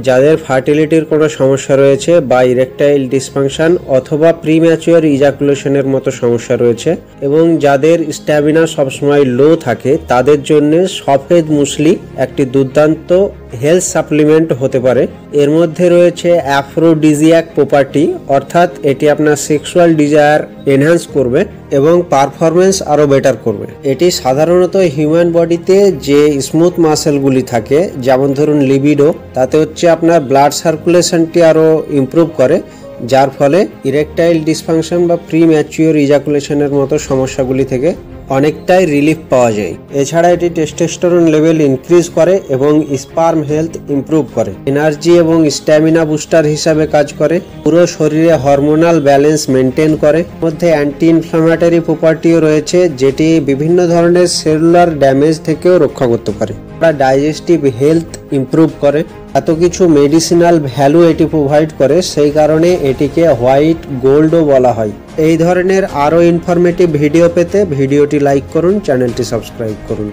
যাদের ফার্টিলিটির কোনো সমস্যা রয়েছে বা ইরেকটাইল ডিসফাংশন অথবা প্রিম্যাচিওর ইজাকুলেশনের মতো সমস্যা রয়েছে এবং যাদের স্ট্যামিনা সবসময় লো থাকে তাদের জন্য সফেদ মুসলি একটি দুর্দান্ত হেলথ সাপ্লিমেন্ট হতে পারে। এর মধ্যে রয়েছে অ্যাফ্রোডিজিয়াক প্রপার্টি, অর্থাৎ এটি আপনার সেক্সুয়াল ডিজায়ার এনহ্যান্স করবে এবং পারফরমেন্স আরও বেটার করবে। এটি সাধারণত হিউম্যান বডিতে যে স্মুথ মাসেলগুলি থাকে, যেমন ধরুন লিবিডো, তাতে হচ্ছে আপনার ব্লাড সার্কুলেশনটি আরও ইমপ্রুভ করে, যার ফলে ইরেকটাইল ডিসফাংশন বা প্রিম্যাচিওর ইজাকুলেশনের মতো সমস্যাগুলি থেকে অনেকটাই রিলিফ পাওয়া যায়। এছাড়া এটি টেস্টোস্টেরন লেভেল ইনক্রিজ করে এবং স্পার্ম হেলথ ইমপ্রুভ করে, এনার্জি এবং স্ট্যামিনা বুস্টার হিসাবে কাজ করে, পুরো শরীরে হরমোনাল ব্যালেন্স মেনটেন করে। মধ্যে অ্যান্টি ইনফ্লামেটরি প্রপার্টিও রয়েছে, যেটি বিভিন্ন ধরনের সেলুলার ড্যামেজ থেকেও রক্ষা করতে পারে। ডাইজেস্টিভ হেলথ ইমপ্রুভ করে। এত কিছু মেডিসিনাল ভ্যালু এটি প্রোভাইড করে, সেই কারণে এটিকে হোয়াইট গোল্ডও বলা হয়। এই ধরনের আরও ইনফরমেটিভ ভিডিও পেতে ভিডিওটি লাইক করুন, চ্যানেলটি সাবস্ক্রাইব করুন।